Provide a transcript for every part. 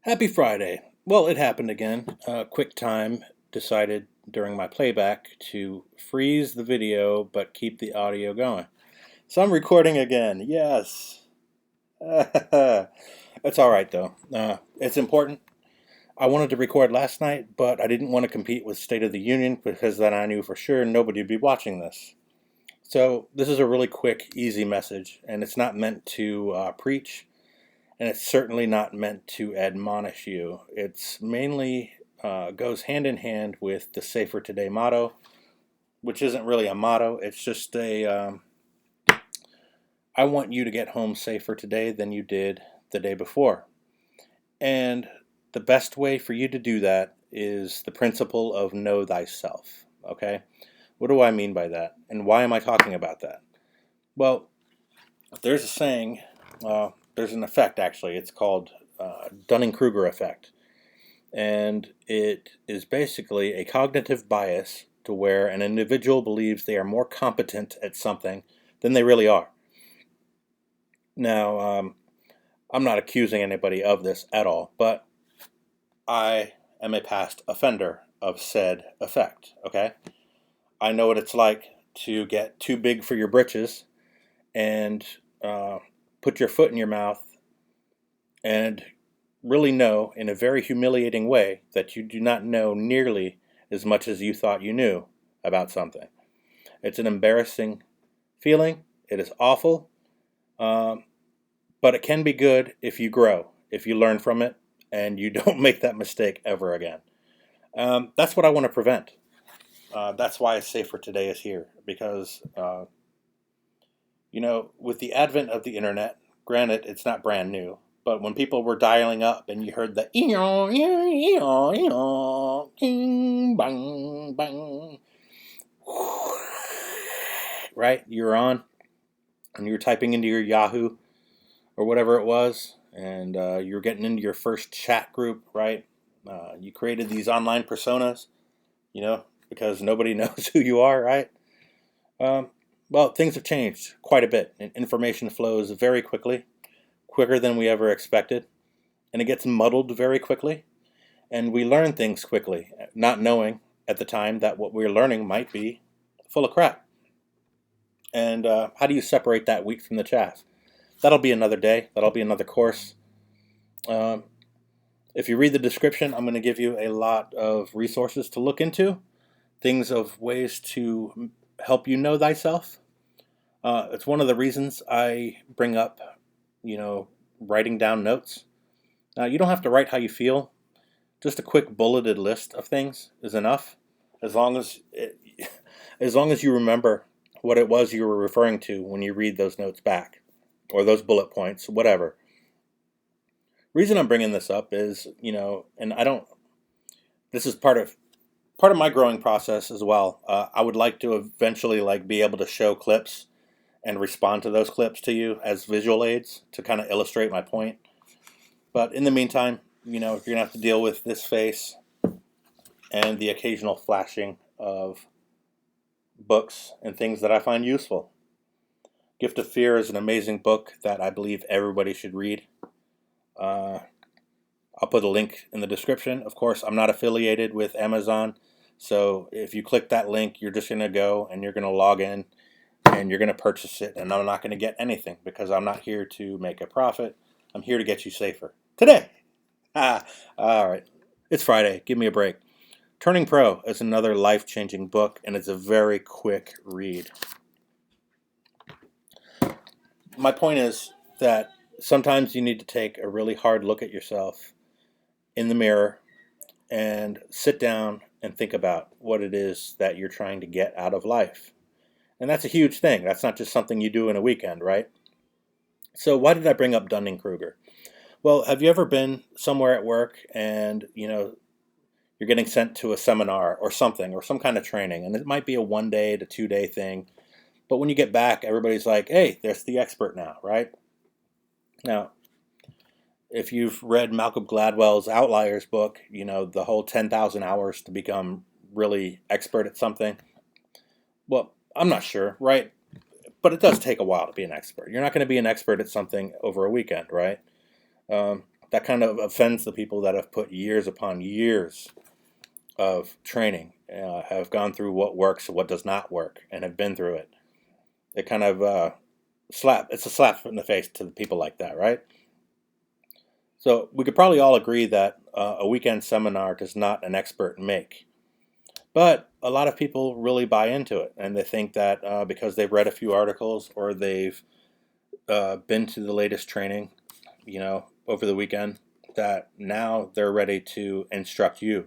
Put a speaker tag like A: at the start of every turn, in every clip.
A: Happy Friday. Well, it happened again. QuickTime decided during my playback to freeze the video but keep the audio going. So I'm recording again. Yes. It's all right though. It's important. I wanted to record last night, but I didn't want to compete with State of the Union because then I knew for sure nobody would be watching this. So this is a really quick, easy message, and it's not meant to preach. And it's certainly not meant to admonish you. It's mainly goes hand in hand with the Safer Today motto, which isn't really a motto. It's just I want you to get home safer today than you did the day before. And the best way for you to do that is the principle of know thyself. Okay? What do I mean by that? And why am I talking about that? Well, there's a saying, there's an effect actually. It's called Dunning-Kruger effect. And it is basically a cognitive bias to where an individual believes they are more competent at something than they really are. Now, I'm not accusing anybody of this at all, but I am a past offender of said effect, okay? I know what it's like to get too big for your britches and put your foot in your mouth and really know in a very humiliating way that you do not know nearly as much as you thought you knew about something. It's an embarrassing feeling. It is awful. But it can be good if you grow, if you learn from it, and you don't make that mistake ever again. That's what I want to prevent. That's why Safer Today is here. Because, with the advent of the internet, granted, it's not brand new, but when people were dialing up and you heard the ding, bang, bang, right? You're on and you're typing into your Yahoo or whatever it was, and you're getting into your first chat group, right? You created these online personas, because nobody knows who you are, right? Um, well, things have changed quite a bit, and information flows very quickly, quicker than we ever expected, and it gets muddled very quickly, and we learn things quickly, not knowing at the time that what we're learning might be full of crap. And how do you separate that wheat from the chaff? That'll be another day. That'll be another course. Um, if you read the description, I'm going to give you a lot of resources to look into, things of ways to help you know thyself. It's one of the reasons I bring up, writing down notes. Now, you don't have to write how you feel. Just a quick bulleted list of things is enough, as long as as long as you remember what it was you were referring to when you read those notes back, or those bullet points, whatever. Reason I'm bringing this up is, and I don't. This is part of my growing process as well. I would like to eventually be able to show clips and respond to those clips to you as visual aids to kind of illustrate my point. But in the meantime, you're gonna have to deal with this face and the occasional flashing of books and things that I find useful. Gift of Fear is an amazing book that I believe everybody should read. Uh, I'll put a link in the description. Of course, I'm not affiliated with Amazon, so if you click that link, you're just going to go and you're going to log in and you're going to purchase it, and I'm not going to get anything because I'm not here to make a profit. I'm here to get you safer. Today! All right. It's Friday. Give me a break. Turning Pro is another life-changing book, and it's a very quick read. My point is that sometimes you need to take a really hard look at yourself in the mirror and sit down and think about what it is that you're trying to get out of life. And that's a huge thing. That's not just something you do in a weekend, right? So why did I bring up Dunning-Kruger? Well, have you ever been somewhere at work and, you're getting sent to a seminar or something or some kind of training, and it might be a 1 day to 2 day thing, but when you get back, everybody's like, hey, there's the expert now, right? Now, if you've read Malcolm Gladwell's Outliers book, the whole 10,000 hours to become really expert at something. Well, I'm not sure, right? But it does take a while to be an expert. You're not going to be an expert at something over a weekend, right? that kind of offends the people that have put years upon years of training, have gone through what works, what does not work, and have been through it. It kind of it's a slap in the face to the people like that, right? So we could probably all agree that a weekend seminar does not an expert make. But a lot of people really buy into it, and they think that because they've read a few articles or they've been to the latest training, over the weekend, that now they're ready to instruct you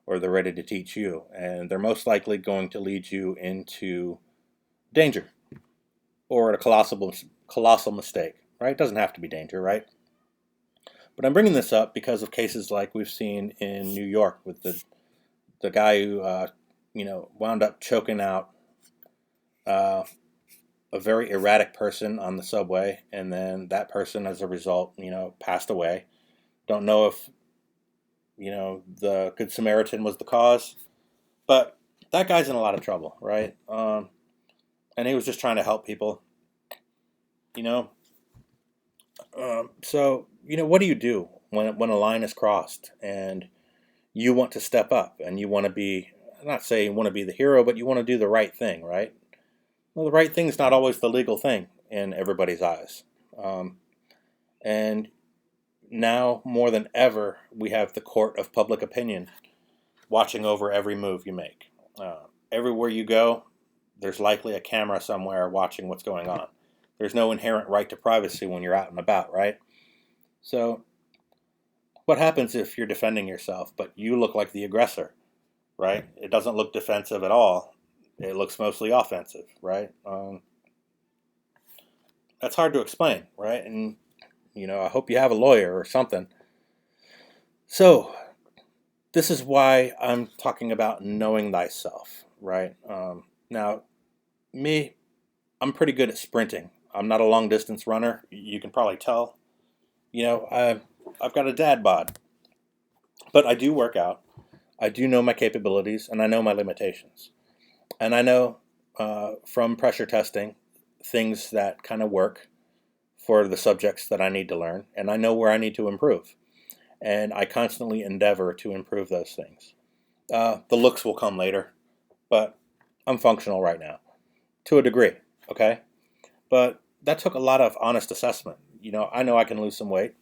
A: or they're ready to teach you. And they're most likely going to lead you into danger or a colossal mistake, right? It doesn't have to be danger, right? But I'm bringing this up because of cases like we've seen in New York with the guy who, wound up choking out a very erratic person on the subway, and then that person, as a result, passed away. Don't know if, the Good Samaritan was the cause, but that guy's in a lot of trouble, right? And he was just trying to help people, So, what do you do when a line is crossed and you want to step up and you want to be, I'm not saying you want to be the hero, but you want to do the right thing, right? Well, the right thing is not always the legal thing in everybody's eyes. And now, more than ever, we have the court of public opinion watching over every move you make. Everywhere you go, there's likely a camera somewhere watching what's going on. There's no inherent right to privacy when you're out and about, right? So, what happens if you're defending yourself, but you look like the aggressor, right? It doesn't look defensive at all. It looks mostly offensive, right? That's hard to explain, right? And, I hope you have a lawyer or something. So, this is why I'm talking about knowing thyself, right? Now, me, I'm pretty good at sprinting. I'm not a long distance runner. You can probably tell. I've got a dad bod, but I do work out. I do know my capabilities, and I know my limitations. And I know from pressure testing things that kind of work for the subjects that I need to learn, and I know where I need to improve. And I constantly endeavor to improve those things. The looks will come later, but I'm functional right now, to a degree, okay? But that took a lot of honest assessment. I know I can lose some weight.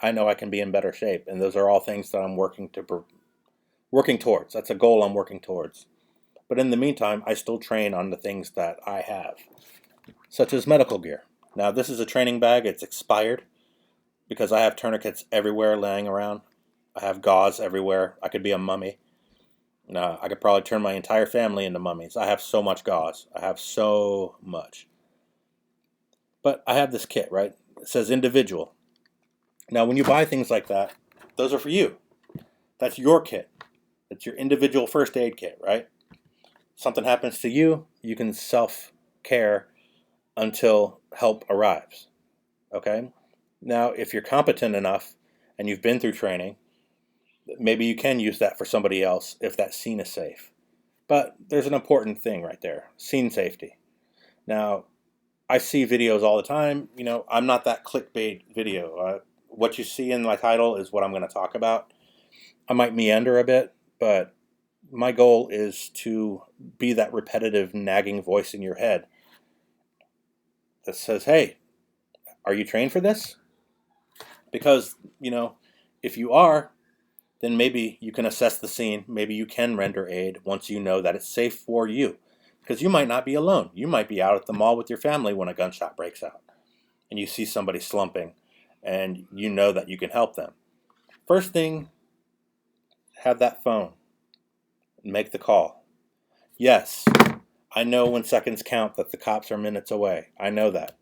A: I know I can be in better shape, and those are all things that I'm working towards. That's a goal I'm working towards. But in the meantime, I still train on the things that I have, such as medical gear. Now, this is a training bag. It's expired because I have tourniquets everywhere laying around. I have gauze everywhere. I could be a mummy. I could probably turn my entire family into mummies. I have so much gauze. I have so much. But I have this kit, right? It says individual. Now, when you buy things like that, those are for you. That's your kit. It's your individual first aid kit, right? Something happens to you, you can self-care until help arrives, okay? Now, if you're competent enough and you've been through training, maybe you can use that for somebody else if that scene is safe. But there's an important thing right there, scene safety. Now, I see videos all the time. I'm not that clickbait video. What you see in my title is what I'm going to talk about. I might meander a bit, but my goal is to be that repetitive, nagging voice in your head that says, hey, are you trained for this? Because, if you are, then maybe you can assess the scene. Maybe you can render aid once you know that it's safe for you. Because you might not be alone. You might be out at the mall with your family when a gunshot breaks out. And you see somebody slumping, and you know that you can help them. First thing, have that phone. Make the call. Yes, I know when seconds count that the cops are minutes away. I know that.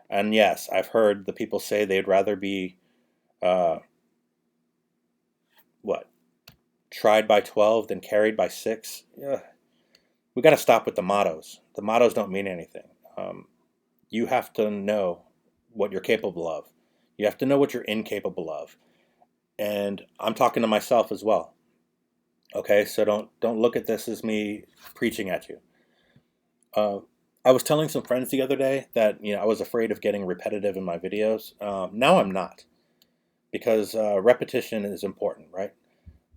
A: And yes, I've heard the people say they'd rather be, tried by 12 than carried by 6. Yeah. We got to stop with the mottos. The mottos don't mean anything. You have to know what you're capable of. You have to know what you're incapable of. And I'm talking to myself as well. Okay, so don't look at this as me preaching at you. I was telling some friends the other day that I was afraid of getting repetitive in my videos. Now I'm not. because repetition is important, right?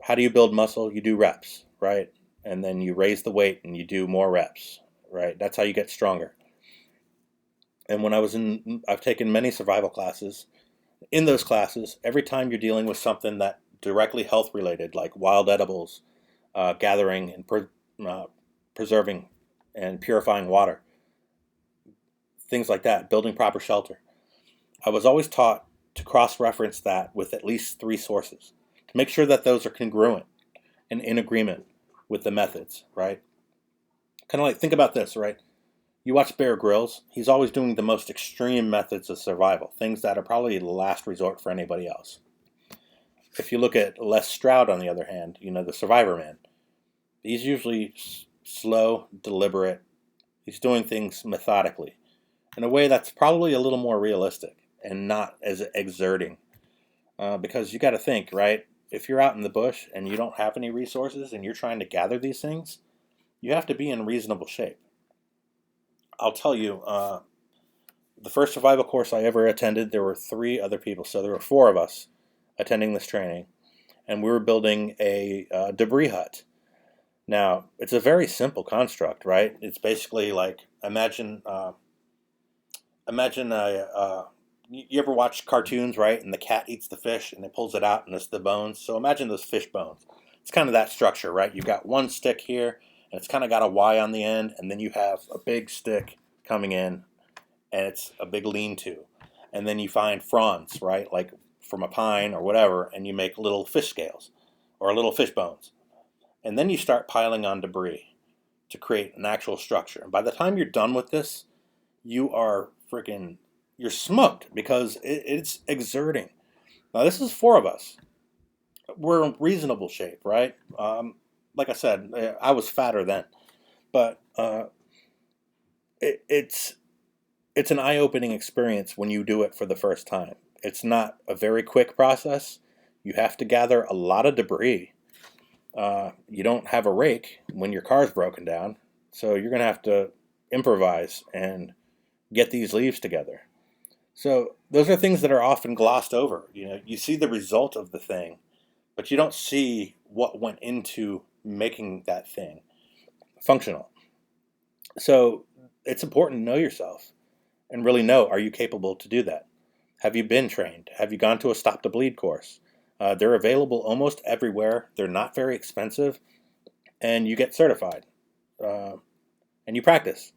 A: How do you build muscle? You do reps, right? And then you raise the weight and you do more reps, right? That's how you get stronger. And I've taken many survival classes. In those classes, every time you're dealing with something that directly health related, like wild edibles, gathering and preserving and purifying water, things like that, building proper shelter, I was always taught to cross-reference that with at least 3 sources to make sure that those are congruent and in agreement with the methods, right? Kind of like, think about this, right? You watch Bear Grylls, he's always doing the most extreme methods of survival, things that are probably the last resort for anybody else. If you look at Les Stroud, on the other hand, the Survivor Man, he's usually slow, deliberate. He's doing things methodically in a way that's probably a little more realistic and not as exerting. Because you got to think, right? If you're out in the bush and you don't have any resources and you're trying to gather these things, you have to be in reasonable shape. I'll tell you, the first survival course I ever attended, there were 3 other people. So there were 4 of us attending this training, and we were building a debris hut. Now, it's a very simple construct, right? It's basically like, imagine you ever watch cartoons, right? And the cat eats the fish and it pulls it out and it's the bones. So imagine those fish bones. It's kind of that structure, right? You've got one stick here and it's kind of got a Y on the end, and then you have a big stick coming in and it's a big lean-to. And then you find fronds, right? Like from a pine or whatever, and you make little fish scales or little fish bones. And then you start piling on debris to create an actual structure. And by the time you're done with this, you're smoked because it's exerting. Now, this is 4 of us. We're in reasonable shape, right? Like I said, I was fatter then. But it's an eye-opening experience when you do it for the first time. It's not a very quick process. You have to gather a lot of debris. You don't have a rake when your car's broken down, so you're going to have to improvise and get these leaves together. So those are things that are often glossed over. You see the result of the thing, but you don't see what went into making that thing functional. So it's important to know yourself and really know, are you capable to do that? Have you been trained? Have you gone to a Stop the Bleed course? They're available almost everywhere. They're not very expensive, and you get certified, and you practice.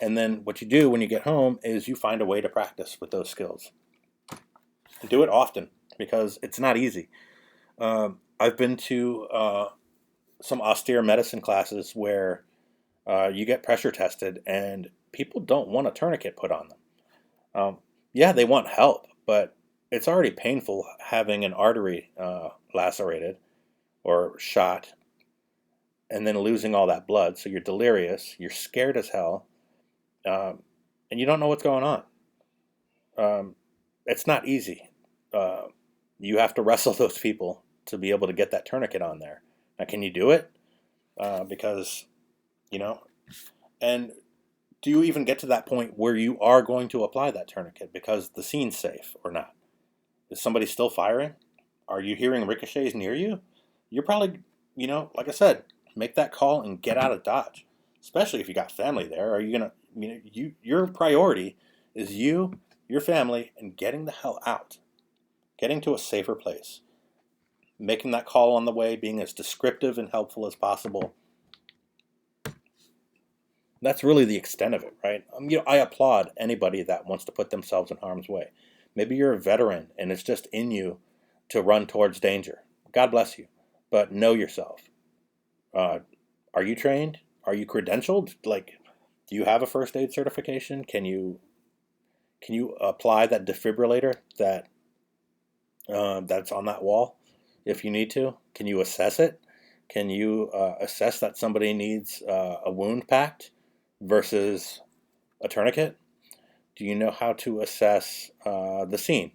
A: And then what you do when you get home is you find a way to practice with those skills. And do it often, because it's not easy. I've been to some austere medicine classes where you get pressure tested, and people don't want a tourniquet put on them. Yeah, they want help, but it's already painful having an artery lacerated or shot and then losing all that blood. So you're delirious, you're scared as hell, and you don't know what's going on. It's not easy. You have to wrestle those people to be able to get that tourniquet on there. Now, can you do it? Because, and do you even get to that point where you are going to apply that tourniquet because the scene's safe or not? Is somebody still firing? Are you hearing ricochets near you? You're probably, like I said, make that call and get out of Dodge. Especially if you got family there. Are you gonna, your priority is you, your family, and getting the hell out. Getting to a safer place. Making that call on the way, being as descriptive and helpful as possible. That's really the extent of it, right? I applaud anybody that wants to put themselves in harm's way. Maybe you're a veteran and it's just in you to run towards danger. God bless you. But know yourself. Are you trained? Are you credentialed? Like, do you have a first aid certification? Can you apply that defibrillator that's on that wall if you need to? Can you assess it? Can you assess that somebody needs a wound packed versus a tourniquet? Do you know how to assess the scene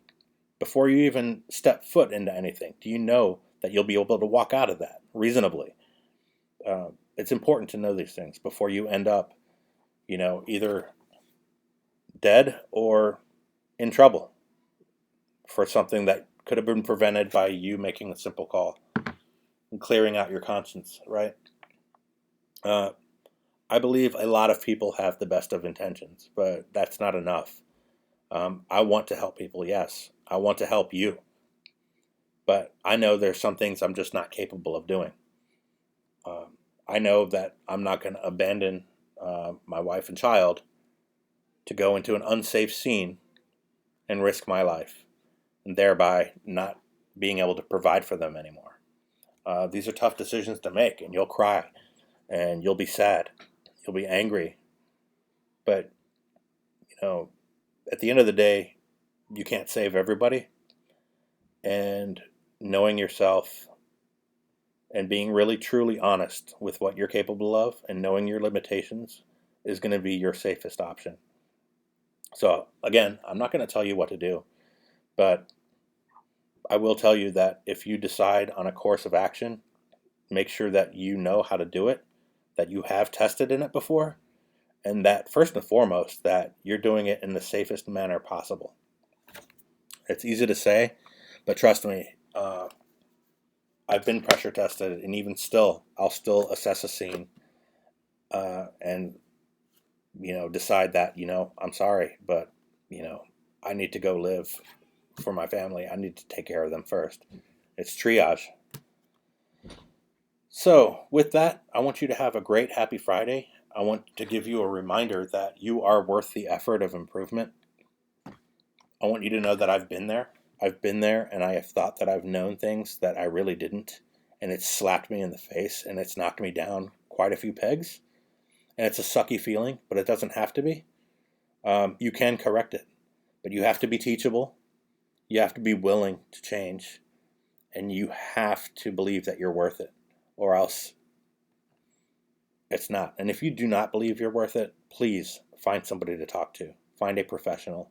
A: before you even step foot into anything? Do you know that you'll be able to walk out of that reasonably? It's important to know these things before you end up, either dead or in trouble for something that could have been prevented by you making a simple call and clearing out your conscience, right? I believe a lot of people have the best of intentions, but that's not enough. I want to help people, yes. I want to help you. But I know there's some things I'm just not capable of doing. I know that I'm not going to abandon my wife and child to go into an unsafe scene and risk my life, and thereby not being able to provide for them anymore. These are tough decisions to make, and you'll cry, and you'll be sad, you'll be angry. But, at the end of the day, you can't save everybody. And knowing yourself and being really truly honest with what you're capable of and knowing your limitations is going to be your safest option. So again, I'm not going to tell you what to do, but I will tell you that if you decide on a course of action, make sure that you know how to do it, that you have tested in it before, and that first and foremost, that you're doing it in the safest manner possible. It's easy to say, but trust me, I've been pressure tested, and even still, I'll still assess a scene and, decide that, I'm sorry, but, I need to go live for my family. I need to take care of them first. It's triage. So with that, I want you to have a great, happy Friday. I want to give you a reminder that you are worth the effort of improvement. I want you to know that I've been there. I've been there, and I have thought that I've known things that I really didn't, and it's slapped me in the face, and it's knocked me down quite a few pegs, and it's a sucky feeling, but it doesn't have to be. You can correct it, but you have to be teachable. You have to be willing to change, and you have to believe that you're worth it, or else it's not. And if you do not believe you're worth it, please find somebody to talk to. Find a professional.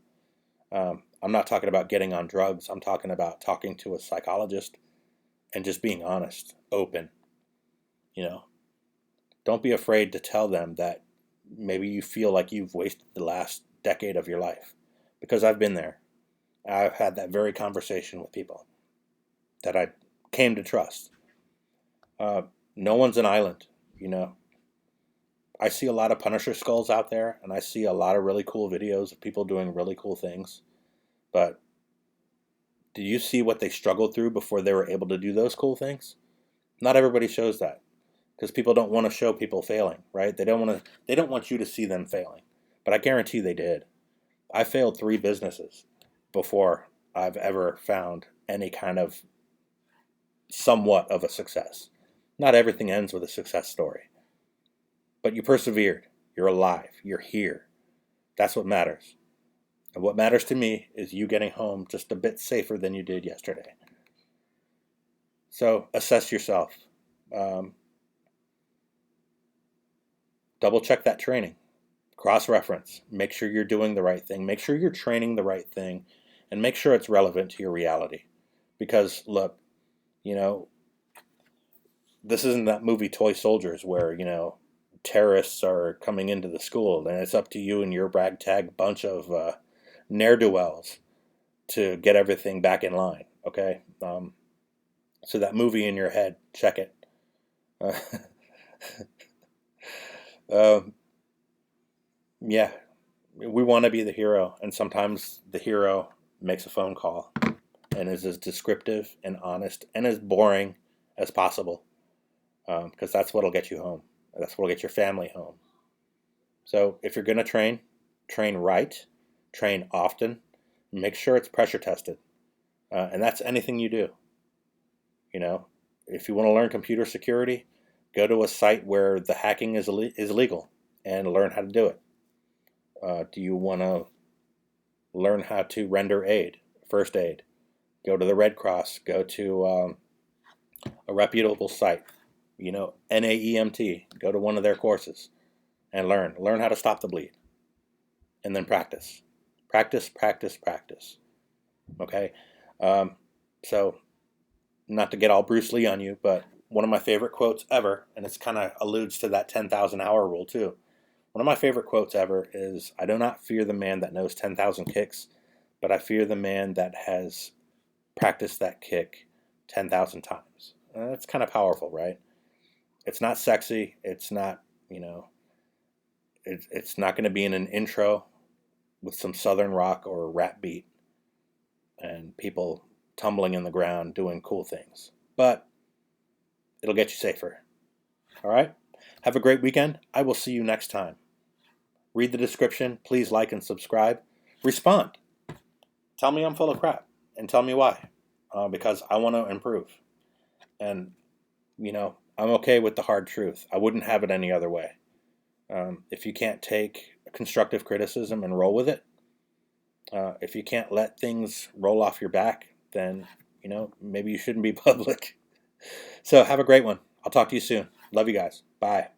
A: I'm not talking about getting on drugs. I'm talking about talking to a psychologist and just being honest, open. Don't be afraid to tell them that maybe you feel like you've wasted the last decade of your life, because I've been there. I've had that very conversation with people that I came to trust. No one's an island, I see a lot of Punisher skulls out there, and I see a lot of really cool videos of people doing really cool things. But do you see what they struggled through before they were able to do those cool things? Not everybody shows that, because people don't want to show people failing, right? They don't want you to see them failing. But I guarantee they did. I failed 3 businesses before I've ever found any kind of somewhat of a success. Not everything ends with a success story. But you persevered. You're alive. You're here. That's what matters. And what matters to me is you getting home just a bit safer than you did yesterday. So assess yourself. Double check that training. Cross-reference. Make sure you're doing the right thing. Make sure you're training the right thing. And make sure it's relevant to your reality. Because, look, this isn't that movie Toy Soldiers where, terrorists are coming into the school, and it's up to you and your ragtag bunch of ne'er-do-wells to get everything back in line, okay? So that movie in your head, check it. Yeah, we want to be the hero, and sometimes the hero makes a phone call and is as descriptive and honest and as boring as possible, because that's what'll get you home. That's what'll get your family home. So if you're going to train right, train often, make sure it's pressure tested. And that's anything you do. If you want to learn computer security, go to a site where the hacking is legal and learn how to do it. Do you want to learn how to render aid, first aid? Go to the Red Cross. Go to a reputable site. NAEMT. Go to one of their courses and learn. Learn how to stop the bleed. And then practice. Practice, practice, practice. Okay? So, not to get all Bruce Lee on you, but one of my favorite quotes ever, and it's kind of alludes to that 10,000 hour rule too. One of my favorite quotes ever is, "I do not fear the man that knows 10,000 kicks, but I fear the man that has practice that kick 10,000 times. That's kind of powerful, right? It's not sexy. It's not, it's not going to be in an intro with some southern rock or rap beat and people tumbling in the ground doing cool things. But it'll get you safer. All right? Have a great weekend. I will see you next time. Read the description. Please like and subscribe. Respond. Tell me I'm full of crap and tell me why. Because I want to improve. And, I'm okay with the hard truth. I wouldn't have it any other way. If you can't take constructive criticism and roll with it, if you can't let things roll off your back, then, maybe you shouldn't be public. So have a great one. I'll talk to you soon. Love you guys. Bye.